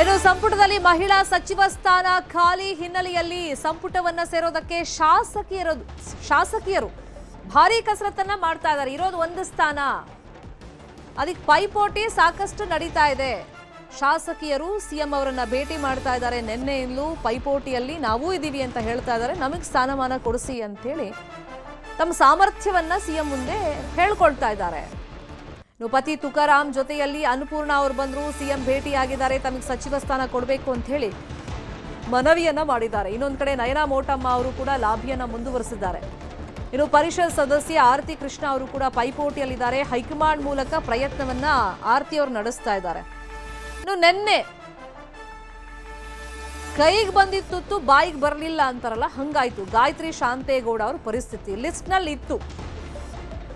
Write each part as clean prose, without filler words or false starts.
ಇನ್ನು ಸಂಪುಟದಲ್ಲಿ ಮಹಿಳಾ ಸಚಿವ ಸ್ಥಾನ ಖಾಲಿ ಹಿನ್ನೆಲೆಯಲ್ಲಿ ಸಂಪುಟವನ್ನ ಸೇರೋದಕ್ಕೆ ಶಾಸಕಿಯರು ಭಾರಿ ಕಸರತ್ತನ್ನ ಮಾಡ್ತಾ ಇದ್ದಾರೆ. ಇರೋದು ಒಂದು ಸ್ಥಾನ, ಅದಕ್ಕೆ ಪೈಪೋಟಿ ಸಾಕಷ್ಟು ನಡೀತಾ ಇದೆ. ಶಾಸಕಿಯರು ಸಿಎಂ ಅವರನ್ನ ಭೇಟಿ ಮಾಡ್ತಾ ಇದ್ದಾರೆ. ನಿನ್ನೆಯಿಂದಲೂ ಪೈಪೋಟಿಯಲ್ಲಿ ನಾವು ಇದೀವಿ ಅಂತ ಹೇಳ್ತಾ ಇದ್ದಾರೆ. ನಮಗೆ ಸ್ಥಾನಮಾನ ಕೊಡಿಸಿ ಅಂತ ಹೇಳಿ ತಮ್ಮ ಸಾಮರ್ಥ್ಯವನ್ನ ಸಿಎಂ ಮುಂದೆ ಹೇಳ್ಕೊಳ್ತಾ ಇದ್ದಾರೆ. ಪತಿ ತುಕಾರಾಮ್ ಜೊತೆಯಲ್ಲಿ ಅನ್ನಪೂರ್ಣ ಅವರು ಬಂದ್ರು, ಸಿಎಂ ಭೇಟಿಯಾಗಿದ್ದಾರೆ, ತಮಗೆ ಸಚಿವ ಸ್ಥಾನ ಕೊಡಬೇಕು ಅಂತ ಹೇಳಿ ಮನವಿಯನ್ನ ಮಾಡಿದ್ದಾರೆ. ಇನ್ನೊಂದು ಕಡೆ ನಯನಾ ಮೋಟಮ್ಮ ಅವರು ಕೂಡ ಲಾಭಿಯನ್ನ ಮುಂದುವರೆಸಿದ್ದಾರೆ. ಇನ್ನು ಪರಿಷತ್ ಸದಸ್ಯ ಆರತಿ ಕೃಷ್ಣ ಅವರು ಕೂಡ ಪೈಪೋಟಿಯಲ್ಲಿದ್ದಾರೆ. ಹೈಕಮಾಂಡ್ ಮೂಲಕ ಪ್ರಯತ್ನವನ್ನ ಆರತಿ ಅವರು ನಡೆಸ್ತಾ ಇದ್ದಾರೆ. ಇನ್ನು ನಿನ್ನೆ ಕೈಗೆ ಬಂದಿತ್ತು ಬಾಯಿಗೆ ಬರಲಿಲ್ಲ ಅಂತಾರಲ್ಲ, ಹಂಗಾಯ್ತು ಗಾಯತ್ರಿ ಶಾಂತೇಗೌಡ ಅವ್ರ ಪರಿಸ್ಥಿತಿ. ಲಿಸ್ಟ್ ನಲ್ಲಿ ಇತ್ತು,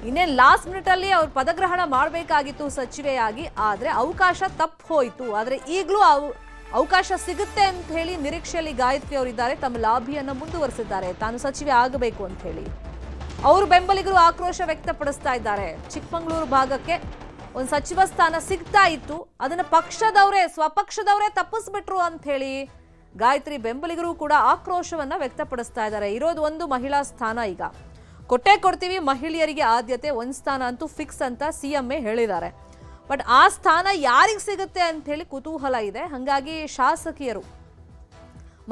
ಇನ್ನೇ ಲಾಸ್ಟ್ ಮಿನಿಟ್ ಅಲ್ಲಿ ಅವ್ರು ಪದಗ್ರಹಣ ಮಾಡಬೇಕಾಗಿತ್ತು ಸಚಿವೆಯಾಗಿ, ಆದ್ರೆ ಅವಕಾಶ ತಪ್ಪು ಹೋಯಿತು. ಆದ್ರೆ ಈಗಲೂ ಅವಕಾಶ ಸಿಗುತ್ತೆ ಅಂತ ಹೇಳಿ ನಿರೀಕ್ಷೆಯಲ್ಲಿ ಗಾಯತ್ರಿ ಅವರಿದ್ದಾರೆ. ತಮ್ಮ ಲಾಭಿಯನ್ನ ಮುಂದುವರೆಸಿದ್ದಾರೆ, ತಾನು ಸಚಿವೆ ಆಗಬೇಕು ಅಂತ ಹೇಳಿ. ಅವರು ಬೆಂಬಲಿಗರು ಆಕ್ರೋಶ ವ್ಯಕ್ತಪಡಿಸ್ತಾ ಇದ್ದಾರೆ. ಚಿಕ್ಕಮಗಳೂರು ಭಾಗಕ್ಕೆ ಒಂದು ಸಚಿವ ಸ್ಥಾನ ಸಿಗ್ತಾ ಇತ್ತು, ಅದನ್ನ ಸ್ವಪಕ್ಷದವರೇ ತಪ್ಪಿಸ್ಬಿಟ್ರು ಅಂತ ಹೇಳಿ ಗಾಯತ್ರಿ ಬೆಂಬಲಿಗರು ಕೂಡ ಆಕ್ರೋಶವನ್ನ ವ್ಯಕ್ತಪಡಿಸ್ತಾ ಇದ್ದಾರೆ. ಇರೋದು ಒಂದು ಮಹಿಳಾ ಸ್ಥಾನ, ಈಗ ಕೊಟ್ಟೆ ಕೊಡ್ತೀವಿ, ಮಹಿಳೆಯರಿಗೆ ಆದ್ಯತೆ, ಒಂದು ಸ್ಥಾನ ಅಂತೂ ಫಿಕ್ಸ್ ಅಂತ ಸಿಎಂఏ ಹೇಳಿದ್ದಾರೆ. ಬಟ್ ಆ ಸ್ಥಾನ ಯಾರಿಗೆ ಸಿಗುತ್ತೆ ಅಂತ ಹೇಳಿ ಕುತೂಹಲ ಇದೆ. ಹಾಗಾಗಿ ಶಾಸಕಿಯರು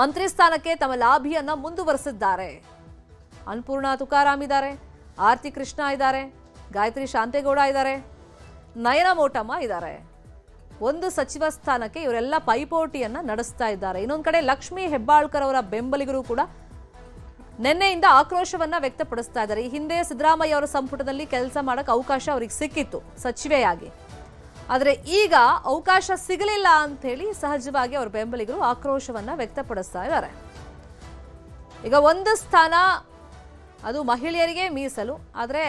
ಮಂತ್ರಿ ಸ್ಥಾನಕ್ಕೆ ತಮ್ಮ ಲಾಭಿಯನ್ನ ಮುಂದುವರೆಸಿದ್ದಾರೆ. ಅನ್ನಪೂರ್ಣ ತುಕಾರಾಮ್ ಇದ್ದಾರೆ, ಆರತಿ ಕೃಷ್ಣ ಇದ್ದಾರೆ, ಗಾಯತ್ರಿ ಶಾಂತೇಗೌಡ ಇದ್ದಾರೆ, ನಯನಾ ಮೋಟಮ್ಮ ಇದ್ದಾರೆ. ಒಂದು ಸಚಿವ ಸ್ಥಾನಕ್ಕೆ ಇವರೆಲ್ಲ ಪೈಪೋಟಿಯನ್ನ ನಡೆಸ್ತಾ ಇದ್ದಾರೆ. ಇನ್ನೊಂದು ಕಡೆ ಲಕ್ಷ್ಮೀ ಹೆಬ್ಬಾಳ್ಕರ್ ಅವರ ಬೆಂಬಲಿಗರು ಕೂಡ ನಿನ್ನೆಯಿಂದ ಆಕ್ರೋಶವನ್ನ ವ್ಯಕ್ತಪಡಿಸ್ತಾ ಇದ್ದಾರೆ. ಈ ಹಿಂದೆ ಸಿದ್ದರಾಮಯ್ಯ ಅವರ ಸಂಪುಟದಲ್ಲಿ ಕೆಲಸ ಮಾಡಕ್ಕೆ ಅವಕಾಶ ಅವರಿಗೆ ಸಿಕ್ಕಿತ್ತು ಸಚಿವೆಯಾಗಿ, ಆದ್ರೆ ಈಗ ಅವಕಾಶ ಸಿಗಲಿಲ್ಲ ಅಂತ ಹೇಳಿ ಸಹಜವಾಗಿ ಅವರ ಬೆಂಬಲಿಗರು ಆಕ್ರೋಶವನ್ನ ವ್ಯಕ್ತಪಡಿಸ್ತಾ ಇದ್ದಾರೆ. ಈಗ ಒಂದು ಸ್ಥಾನ ಅದು ಮಹಿಳೆಯರಿಗೆ ಮೀಸಲು, ಆದ್ರೆ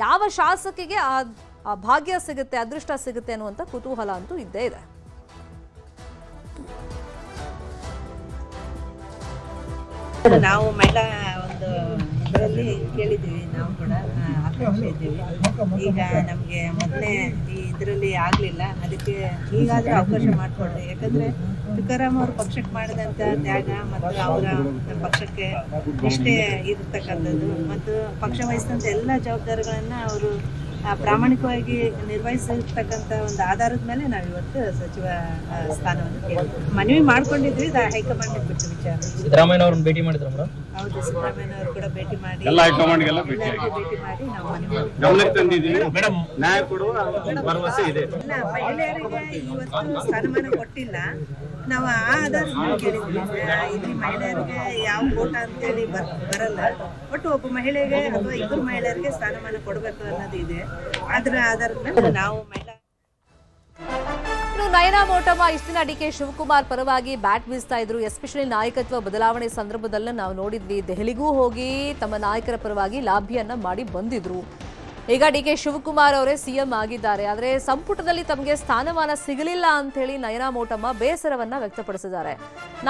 ಯಾವ ಶಾಸಕಿಗೆ ಆ ಭಾಗ್ಯ ಸಿಗುತ್ತೆ, ಅದೃಷ್ಟ ಸಿಗುತ್ತೆ ಅನ್ನುವಂಥ ಕುತೂಹಲ ಅಂತೂ ಇದ್ದೇ ಇದೆ. ನಾವು ಮಹಿಳಾ ಒಂದು ಇದರಲ್ಲಿ ಕೇಳಿದ್ದೀವಿ, ನಾವು ಕೂಡ ಆಕಾಂಕ್ಷೆ ಇದ್ದೀವಿ. ಈಗ ನಮಗೆ ಮೊದಲೇ ಈ ಇದರಲ್ಲಿ ಆಗಲಿಲ್ಲ, ಅದಕ್ಕೆ ಈಗಾದರೂ ಅವಕಾಶ ಮಾಡಿಕೊಡ್ರಿ. ಯಾಕಂದರೆ ತುಕಾರಾಮ್ ಅವರು ಪಕ್ಷಕ್ಕೆ ಮಾಡಿದಂಥ ತ್ಯಾಗ ಮತ್ತು ಅವರ ಪಕ್ಷಕ್ಕೆ ನಿಷ್ಠೆ ಇರತಕ್ಕಂಥದ್ದು ಮತ್ತು ಪಕ್ಷ ವಹಿಸಿದಂಥ ಎಲ್ಲ ಜವಾಬ್ದಾರಿಗಳನ್ನು ಅವರು ಪ್ರಾಮಾಣಿಕವಾಗಿ ನಿರ್ವಹಿಸಿರ್ತಕ್ಕಂಥ ಒಂದು ಆಧಾರದ ಮೇಲೆ ನಾವು ಇವತ್ತು ಸಚಿವ ಸ್ಥಾನವನ್ನು ಮನವಿ ಮಾಡ್ಕೊಂಡಿದ್ವಿ. ಹೈಕಮಾಂಡ್ ಬಿಟ್ಟು ವಿಚಾರ. ಸಿದ್ದರಾಮಯ್ಯ ಅವ್ರನ್ನ ಭೇಟಿ ಮಾಡಿದ್ರು ಮೇಡಮ್? ಹೌದು, ಸಿದ್ದರಾಮಯ್ಯ ಅವರು ಕೂಡ ಭೇಟಿ ಮಾಡಿ ಮಹಿಳೆಯರಿಗೆ ಇವತ್ತು ಸ್ಥಾನಮಾನ ಕೊಟ್ಟಿಲ್ಲ. ನಾವು ಆ ಆಧಾರದ ಮೇಲೆ ಕೇಳಿದ್ವಿ. ಇಲ್ಲಿ ಮಹಿಳೆಯರಿಗೆ ಯಾವ ಕೋಟ ಅಂತೇಳಿ ಬರಲ್ಲ, ಒಟ್ಟು ಒಬ್ಬ ಮಹಿಳೆಗೆ ಅಥವಾ ಇಬ್ಬರು ಮಹಿಳೆಯರಿಗೆ ಸ್ಥಾನಮಾನ ಕೊಡಬೇಕು ಅನ್ನೋದು ಇದೆ. ಅದರ ಆಧಾರದ ಮೇಲೆ ನಾವು ನಯನಾ ಮೋಟಮ್ಮ ಇಷ್ಟು ದಿನ ಡಿಕೆ ಶಿವಕುಮಾರ್ ಪರವಾಗಿ ಬ್ಯಾಟ್ ಬೀಸ್ತಾ ಇದ್ರು. ಎಸ್ಪೆಷಲಿ ನಾಯಕತ್ವ ಬದಲಾವಣೆ ಸಂದರ್ಭದಲ್ಲೇ ನಾವು ನೋಡಿದ್ವಿ, ದೆಹಲಿಗೂ ಹೋಗಿ ತಮ್ಮ ನಾಯಕರ ಪರವಾಗಿ ಲಾಭಿಯನ್ನ ಮಾಡಿ ಬಂದಿದ್ರು. ಈಗ ಡಿಕೆ ಶಿವಕುಮಾರ್ ಅವರೇ ಸಿಎಂ ಆಗಿದ್ದಾರೆ, ಆದರೆ ಸಂಪುಟದಲ್ಲಿ ತಮಗೆ ಸ್ಥಾನಮಾನ ಸಿಗಲಿಲ್ಲ ಅಂತ ಹೇಳಿ ನಯನಾ ಮೋಟಮ್ಮ ಬೇಸರವನ್ನ ವ್ಯಕ್ತಪಡಿಸಿದ್ದಾರೆ.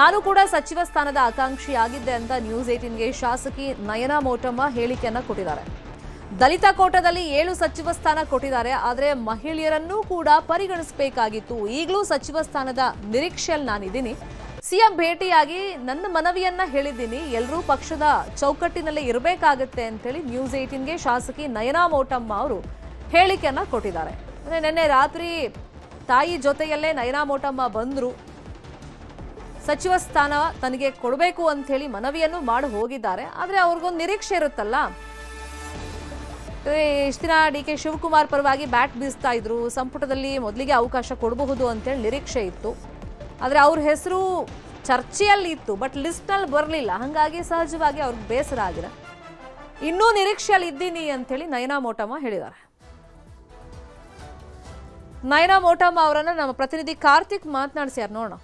ನಾನು ಕೂಡ ಸಚಿವ ಸ್ಥಾನದ ಆಕಾಂಕ್ಷಿಯಾಗಿದ್ದೆ ಅಂತ ನ್ಯೂಸ್ 18ಗೆ ಶಾಸಕಿ ನಯನಾ ಮೋಟಮ್ಮ ಹೇಳಿಕೆಯನ್ನ ಕೊಟ್ಟಿದ್ದಾರೆ. ದಲಿತ ಕೋಟಾದಲ್ಲಿ 7 ಸಚಿವ ಸ್ಥಾನ ಕೊಟ್ಟಿದ್ದಾರೆ, ಆದರೆ ಮಹಿಳೆಯರನ್ನೂ ಕೂಡ ಪರಿಗಣಿಸಬೇಕಾಗಿತ್ತು. ಈಗಲೂ ಸಚಿವ ಸ್ಥಾನದ ನಿರೀಕ್ಷೆಯಲ್ಲಿ ನಾನಿದ್ದೀನಿ. ಸಿಎಂ ಭೇಟಿಯಾಗಿ ನನ್ನ ಮನವಿಯನ್ನ ಹೇಳಿದ್ದೀನಿ, ಎಲ್ಲರೂ ಪಕ್ಷದ ಚೌಕಟ್ಟಿನಲ್ಲೇ ಇರಬೇಕಾಗತ್ತೆ ಅಂತೇಳಿ ನ್ಯೂಸ್ 18ಗೆ ಶಾಸಕಿ ನಯನಾ ಮೋಟಮ್ಮ ಅವರು ಹೇಳಿಕೆಯನ್ನ ಕೊಟ್ಟಿದ್ದಾರೆ. ನಿನ್ನೆ ರಾತ್ರಿ ತಾಯಿ ಜೊತೆಯಲ್ಲೇ ನಯನಾ ಮೋಟಮ್ಮ ಬಂದ್ರು, ಸಚಿವ ಸ್ಥಾನ ತನಗೆ ಕೊಡಬೇಕು ಅಂತ ಹೇಳಿ ಮನವಿಯನ್ನು ಮಾಡಿ ಹೋಗಿದ್ದಾರೆ. ಆದರೆ ಅವ್ರಿಗೊಂದು ನಿರೀಕ್ಷೆ ಇರುತ್ತಲ್ಲ, ಇಷ್ಟು ದಿನ ಡಿಕೆ ಶಿವಕುಮಾರ್ ಪರವಾಗಿ ಬ್ಯಾಟ್ ಬೀಸ್ತಾ ಇದ್ರು, ಸಂಪುಟದಲ್ಲಿ ಮೊದಲಿಗೆ ಅವಕಾಶ ಕೊಡಬಹುದು ಅಂತೇಳಿ ನಿರೀಕ್ಷೆ ಇತ್ತು. ಆದರೆ ಅವ್ರ ಹೆಸರು ಚರ್ಚೆಯಲ್ಲಿ ಇತ್ತು, ಬಟ್ ಲಿಸ್ಟ್ನಲ್ಲಿ ಬರಲಿಲ್ಲ. ಹಾಗಾಗಿ ಸಹಜವಾಗಿ ಅವ್ರಿಗೆ ಬೇಸರ ಆಗಿದೆ. ಇನ್ನೂ ನಿರೀಕ್ಷೆಯಲ್ಲಿ ಇದ್ದೀನಿ ಅಂತೇಳಿ ನಯನಾ ಮೋಟಮ್ಮ ಹೇಳಿದ್ದಾರೆ. ನಯನಾ ಮೋಟಮ್ಮ ಅವರನ್ನ ನಮ್ಮ ಪ್ರತಿನಿಧಿ ಕಾರ್ತಿಕ್ ಮಾತನಾಡಿಸ್ಯಾರ, ನೋಡೋಣ.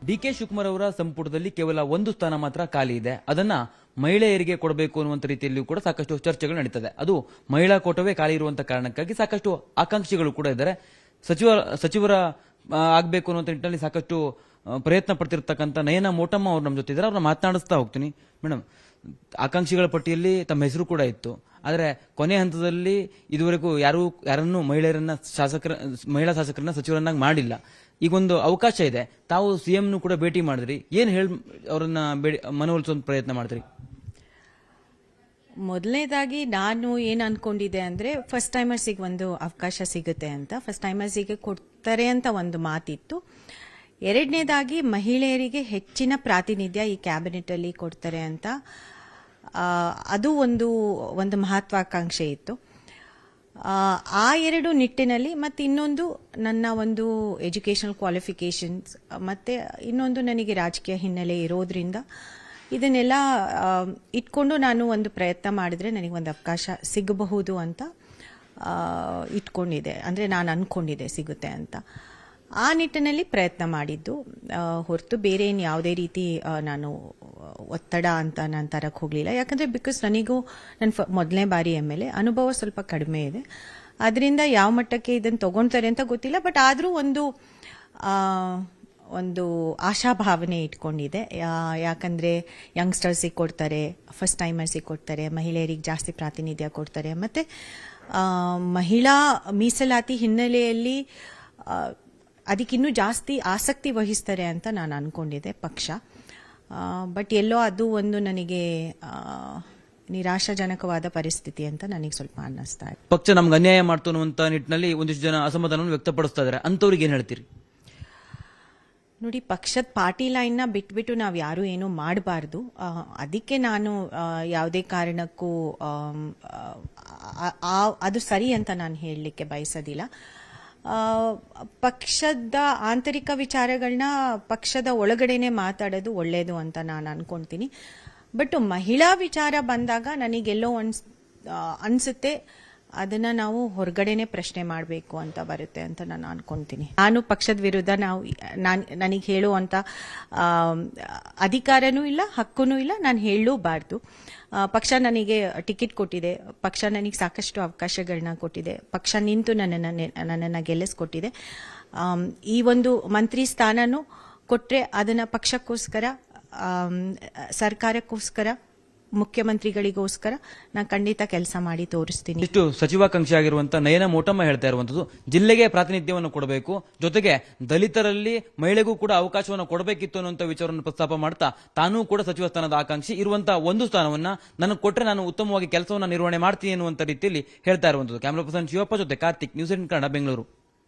ಡಿಕೆ ಶಿವಕುಮಾರ್ ಅವರ ಸಂಪುಟದಲ್ಲಿ ಕೇವಲ ಒಂದು ಸ್ಥಾನ ಮಾತ್ರ ಖಾಲಿ ಇದೆ, ಅದನ್ನ ಮಹಿಳೆಯರಿಗೆ ಕೊಡಬೇಕು ಅನ್ನುವಂಥ ರೀತಿಯಲ್ಲಿಯೂ ಕೂಡ ಸಾಕಷ್ಟು ಚರ್ಚೆಗಳು ನಡೀತದೆ. ಅದು ಮಹಿಳಾ ಕೋಟವೇ ಖಾಲಿ ಇರುವಂತಹ ಕಾರಣಕ್ಕಾಗಿ ಸಾಕಷ್ಟು ಆಕಾಂಕ್ಷಿಗಳು ಕೂಡ ಇದ್ದಾರೆ. ಸಚಿವರ ಆಗಬೇಕು ಅನ್ನುವಂಥ ನಿಟ್ಟಿನಲ್ಲಿ ಸಾಕಷ್ಟು ಪ್ರಯತ್ನ ಪಡ್ತಿರ್ತಕ್ಕಂಥ ನಯನಾ ಮೋಟಮ್ಮ ಅವರು ನಮ್ಮ ಜೊತೆ ಇದ್ದಾರೆ. ಅವ್ರನ್ನ ಮಾತನಾಡಿಸ್ತಾ ಹೋಗ್ತೀನಿ. ಮೇಡಮ್, ಆಕಾಂಕ್ಷಿಗಳ ಪಟ್ಟಿಯಲ್ಲಿ ತಮ್ಮ ಹೆಸರು ಕೂಡ ಇತ್ತು, ಆದರೆ ಕೊನೆ ಹಂತದಲ್ಲಿ ಇದುವರೆಗೂ ಯಾರನ್ನೂ ಮಹಿಳಾ ಶಾಸಕರನ್ನ ಸಚಿವರನ್ನಾಗಿ ಮಾಡಿಲ್ಲ. ಈಗೊಂದು ಅವಕಾಶ ಇದೆ, ತಾವು ಸಿಎಂನು ಕೂಡ ಭೇಟಿ ಮಾಡಿದ್ರಿ, ಏನ್ ಅವರನ್ನ ಮನವೊಲಿಸುವಂತ ಪ್ರಯತ್ನ ಮಾಡಿದ್ರಿ? ಮೊದಲನೇದಾಗಿ ನಾನು ಏನು ಅನ್ಕೊಂಡಿದ್ದೆ ಅಂದರೆ ಫಸ್ಟ್ ಟೈಮರ್ಸಿಗೆ ಒಂದು ಅವಕಾಶ ಸಿಗುತ್ತೆ ಅಂತ, ಫಸ್ಟ್ ಟೈಮರ್ಸಿಗೆ ಕೊಡ್ತಾರೆ ಅಂತ ಒಂದು ಮಾತಿತ್ತು. ಎರಡನೇದಾಗಿ ಮಹಿಳೆಯರಿಗೆ ಹೆಚ್ಚಿನ ಪ್ರಾತಿನಿಧ್ಯ ಈ ಕ್ಯಾಬಿನೆಟಲ್ಲಿ ಕೊಡ್ತಾರೆ ಅಂತ, ಅದು ಒಂದು ಮಹತ್ವಾಕಾಂಕ್ಷೆ ಇತ್ತು. ಆ ಎರಡು ನಿಟ್ಟಿನಲ್ಲಿ ಮತ್ತು ಇನ್ನೊಂದು ನನ್ನ ಒಂದು ಎಜುಕೇಷನಲ್ ಕ್ವಾಲಿಫಿಕೇಷನ್ಸ್ ಮತ್ತು ಇನ್ನೊಂದು ನನಗೆ ರಾಜಕೀಯ ಹಿನ್ನೆಲೆ ಇರೋದ್ರಿಂದ ಇದನ್ನೆಲ್ಲ ಇಟ್ಕೊಂಡು ನಾನು ಒಂದು ಪ್ರಯತ್ನ ಮಾಡಿದ್ರೆ ನನಗೆ ಒಂದು ಅವಕಾಶ ಸಿಗಬಹುದು ಅಂತ ಇಟ್ಕೊಂಡಿದ್ದೆ, ಅಂದರೆ ನಾನು ಅಂದ್ಕೊಂಡಿದ್ದೆ ಸಿಗುತ್ತೆ ಅಂತ. ಆ ನಿಟ್ಟಿನಲ್ಲಿ ಪ್ರಯತ್ನ ಮಾಡಿದ್ದು ಹೊರತು ಬೇರೆ ಏನು ಯಾವುದೇ ರೀತಿ ನಾನು ಒತ್ತಡ ಅಂತ ನಾನು ತರಕ್ಕೆ ಹೋಗಲಿಲ್ಲ. ಯಾಕಂದರೆ ಬಿಕಾಸ್ ನನಗೂ ನನ್ನ ಮೊದಲನೇ ಬಾರಿ MLA ಅನುಭವ ಸ್ವಲ್ಪ ಕಡಿಮೆ ಇದೆ, ಅದರಿಂದ ಯಾವ ಮಟ್ಟಕ್ಕೆ ಇದನ್ನು ತೊಗೊಳ್ತಾರೆ ಅಂತ ಗೊತ್ತಿಲ್ಲ. ಬಟ್ ಆದರೂ ಒಂದು ಆಶಾಭಾವನೆ ಇಟ್ಕೊಂಡಿದೆ. ಯಾಕಂದರೆ ಯಂಗ್ಸ್ಟರ್ಸಿಗೆ ಕೊಡ್ತಾರೆ, ಫಸ್ಟ್ ಟೈಮರ್ಸಿಗೆ ಕೊಡ್ತಾರೆ, ಮಹಿಳೆಯರಿಗೆ ಜಾಸ್ತಿ ಪ್ರಾತಿನಿಧ್ಯ ಕೊಡ್ತಾರೆ, ಮತ್ತು ಮಹಿಳಾ ಮೀಸಲಾತಿ ಹಿನ್ನೆಲೆಯಲ್ಲಿ ಅದಕ್ಕಿನ್ನೂ ಜಾಸ್ತಿ ಆಸಕ್ತಿ ವಹಿಸ್ತಾರೆ ಅಂತ ನಾನು ಅಂದ್ಕೊಂಡಿದ್ದೆ ಪಕ್ಷ. ಬಟ್ ಎಲ್ಲೋ ಅದು ಒಂದು ನನಗೆ ನಿರಾಶಾಜನಕವಾದ ಪರಿಸ್ಥಿತಿ ಅಂತ ನನಗೆ ಸ್ವಲ್ಪ ಅನ್ನಿಸ್ತಾ ಇದೆ. ಪಕ್ಷ ನಮ್ಗೆ ಅನ್ಯಾಯ ಮಾಡ್ತು ಅನ್ನುವಂತ ನಿಟ್ಟಿನಲ್ಲಿ ಒಂದಿಷ್ಟು ಜನ ಅಸಮಾಧಾನವನ್ನು ವ್ಯಕ್ತಪಡಿಸ್ತಾ ಇದ್ದಾರೆ, ಅಂಥವ್ರಿಗೆ ಏನು ಹೇಳ್ತೀರಿ? ನೋಡಿ, ಪಕ್ಷದ ಪಾರ್ಟಿ ಲೈನ್ನ ಬಿಟ್ಬಿಟ್ಟು ನಾವು ಯಾರೂ ಏನೂ ಮಾಡಬಾರ್ದು. ಅದಕ್ಕೆ ನಾನು ಯಾವುದೇ ಕಾರಣಕ್ಕೂ ಅದು ಸರಿ ಅಂತ ನಾನು ಹೇಳಲಿಕ್ಕೆ ಬಯಸೋದಿಲ್ಲ. ಪಕ್ಷದ ಆಂತರಿಕ ವಿಚಾರಗಳನ್ನ ಪಕ್ಷದ ಒಳಗಡೆನೆ ಮಾತಾಡೋದು ಒಳ್ಳೆಯದು ಅಂತ ನಾನು ಅನ್ಕೊಳ್ತೀನಿ. ಬಟ್ ಮಹಿಳಾ ವಿಚಾರ ಬಂದಾಗ ನನಗೆಲ್ಲೋ ಅನಿಸುತ್ತೆ ಅದನ್ನು ನಾವು ಹೊರಗಡೆನೆ ಪ್ರಶ್ನೆ ಮಾಡಬೇಕು ಅಂತ ಬರುತ್ತೆ ಅಂತ ನಾನು ಅನ್ಕೊಳ್ತೀನಿ. ನಾನು ಪಕ್ಷದ ವಿರುದ್ಧ ನನಗೆ ಹೇಳುವಂಥ ಅಧಿಕಾರನೂ ಇಲ್ಲ, ಹಕ್ಕೂ ಇಲ್ಲ, ನಾನು ಹೇಳಲೂಬಾರ್ದು. ಪಕ್ಷ ನನಗೆ ಟಿಕೆಟ್ ಕೊಟ್ಟಿದೆ, ಪಕ್ಷ ನನಗೆ ಸಾಕಷ್ಟು ಅವಕಾಶಗಳನ್ನ ಕೊಟ್ಟಿದೆ, ಪಕ್ಷ ನಿಂತು ನನ್ನನ್ನು ಗೆಲ್ಲಿಸ್ಕೊಟ್ಟಿದೆ. ಈ ಒಂದು ಮಂತ್ರಿ ಸ್ಥಾನನೂ ಕೊಟ್ಟರೆ ಅದನ್ನು ಪಕ್ಷಕ್ಕೋಸ್ಕರ, ಸರ್ಕಾರಕ್ಕೋಸ್ಕರ, ಮುಖ್ಯಮಂತ್ರಿಗಳಿಗೋಸ್ಕರ ನಾನು ಖಂಡಿತ ಕೆಲಸ ಮಾಡಿ ತೋರಿಸ್ತೀನಿ. ಇಷ್ಟು ಸಚಿವಾಕಾಂಕ್ಷಿ ಆಗಿರುವಂತ ನಯನ ಮೋಟಮ್ಮ ಹೇಳ್ತಾ ಇರುವಂತದ್ದು, ಜಿಲ್ಲೆಗೆ ಪ್ರಾತಿನಿಧ್ಯವನ್ನು ಕೊಡಬೇಕು, ಜೊತೆಗೆ ದಲಿತರಲ್ಲಿ ಮಹಿಳೆಗೂ ಕೂಡ ಅವಕಾಶವನ್ನು ಕೊಡಬೇಕಿತ್ತು ಅನ್ನುವಂಥ ವಿಚಾರವನ್ನು ಪ್ರಸ್ತಾಪ ಮಾಡ್ತಾ ತಾನೂ ಕೂಡ ಸಚಿವ ಸ್ಥಾನದ ಆಕಾಂಕ್ಷಿ ಇರುವಂತಹ ಒಂದು ಸ್ಥಾನವನ್ನ ನನಗೆ ಕೊಟ್ಟರೆ ನಾನು ಉತ್ತಮವಾಗಿ ಕೆಲಸವನ್ನು ನಿರ್ವಹಣೆ ಮಾಡ್ತೀನಿ ಅನ್ನುವಂಥ ರೀತಿಯಲ್ಲಿ ಹೇಳ್ತಾ ಇರುವಂತದ್ದು. ಕ್ಯಾಮರಾ ಪರ್ಸನ್ ಶಿವಪ್ಪ ಜೊತೆ ಕಾರ್ತಿಕ್, ನ್ಯೂಸ್ 18 ಕನ್ನಡ, ಬೆಂಗಳೂರು.